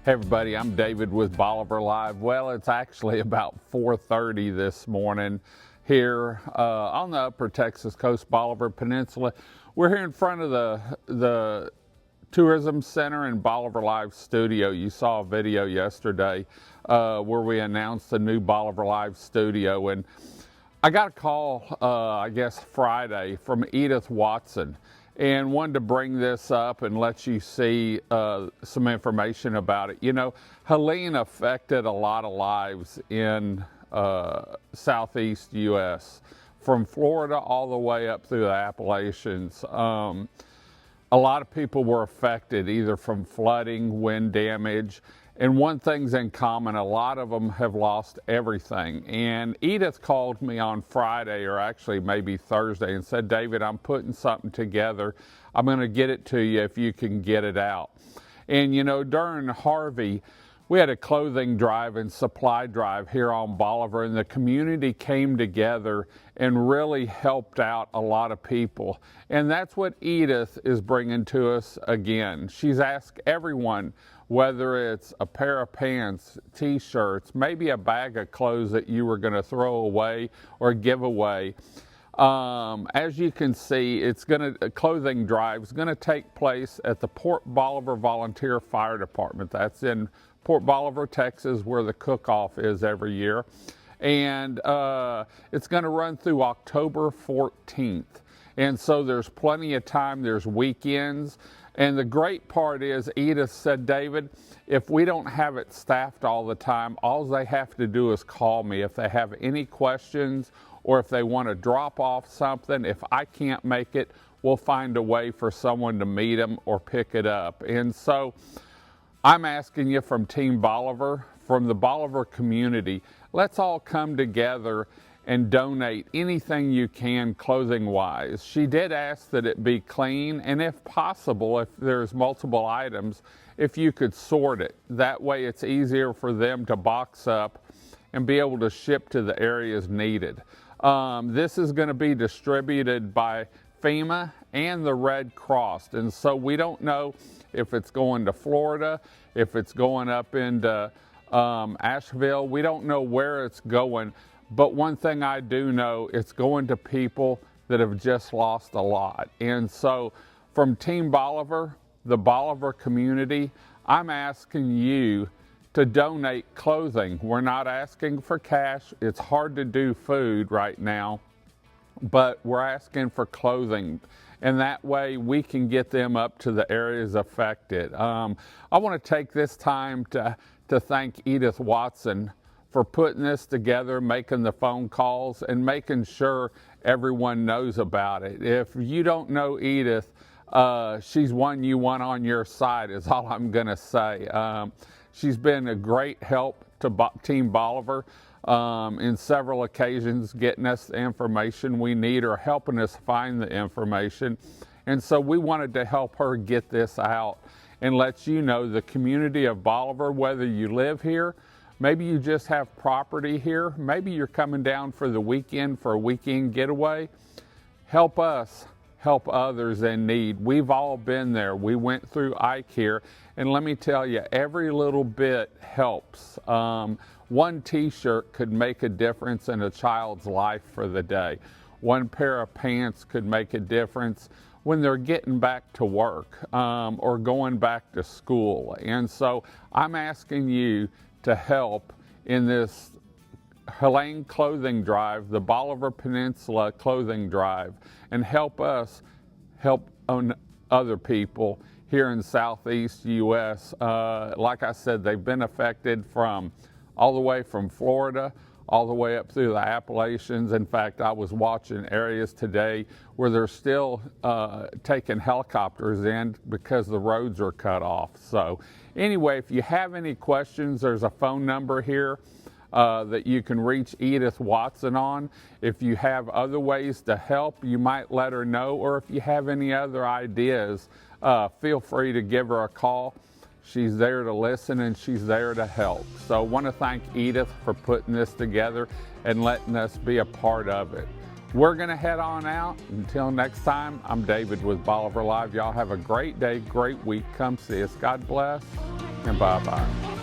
Hey everybody, I'm David with Bolivar Live. Well, it's actually about 4:30 this morning here on the upper Texas coast, Bolivar Peninsula. We're here in front of the Tourism Center and Bolivar Live studio. You saw a video yesterday where we announced the new Bolivar Live studio, and I got a call, I guess Friday, from Edith Watson, and wanted to bring this up and let you see some information about it. You know, Helene affected a lot of lives in southeast U.S., from Florida all the way up through the Appalachians. A lot of people were affected either from flooding, wind damage, and one thing's in common, a lot of them have lost everything. And Edith called me on Friday, or actually maybe Thursday, and said, David, I'm putting something together. I'm going to get it to you if you can get it out. And you know, during Harvey, we had a clothing drive and supply drive here on Bolivar, and the community came together and really helped out a lot of people. And that's what Edith is bringing to us again. She's asked everyone, whether it's a pair of pants, t-shirts, maybe a bag of clothes that you were going to throw away or give away. As you can see, a clothing drive is going to take place at the Port Bolivar Volunteer Fire Department. That's in Port Bolivar, Texas, where the cook-off is every year. And it's going to run through October 14th. And so there's plenty of time. There's weekends. And the great part is, Edith said, David, if we don't have it staffed all the time, all they have to do is call me if they have any questions or if they want to drop off something. If I can't make it, we'll find a way for someone to meet them or pick it up. And so I'm asking you from Team Bolivar, from the Bolivar community, let's all come together and donate anything you can clothing-wise. She did ask that it be clean, and if possible, if there's multiple items, if you could sort it. That way it's easier for them to box up and be able to ship to the areas needed. This is going to be distributed by FEMA and the Red Cross, and so we don't know if it's going to Florida, if it's going up into Asheville. We don't know where it's going. But one thing I do know, it's going to people that have just lost a lot. And so from Team Bolivar, the Bolivar community, I'm asking you to donate clothing. We're not asking for cash. It's hard to do food right now, but we're asking for clothing. And that way we can get them up to the areas affected. I want to take this time to thank Edith Watson for putting this together, making the phone calls, and making sure everyone knows about it. If you don't know Edith, she's one you want on your side, is all I'm going to say. She's been a great help to Team Bolivar in several occasions, getting us the information we need or helping us find the information. And so we wanted to help her get this out and let you know, the community of Bolivar, whether you live here, maybe you just have property here, maybe you're coming down for the weekend for a weekend getaway, help us help others in need. We've all been there. We went through Ike here, and let me tell you, every little bit helps. One t-shirt could make a difference in a child's life for the day. One pair of pants could make a difference when they're getting back to work or going back to school. And so I'm asking you to help in this Helene clothing drive, the Bolivar Peninsula clothing drive, and help us help other people here in southeast U.S. Like I said, they've been affected from all the way from Florida all the way up through the Appalachians. In fact, I was watching areas today where they're still taking helicopters in because the roads are cut off. So anyway, if you have any questions, there's a phone number here that you can reach Edith Watson on. If you have other ways to help, you might let her know, or if you have any other ideas, feel free to give her a call. She's there to listen and she's there to help. So I want to thank Edith for putting this together and letting us be a part of it. We're going to head on out. Until next time, I'm David with Bolivar Live. Y'all have a great day, great week. Come see us. God bless. and bye-bye.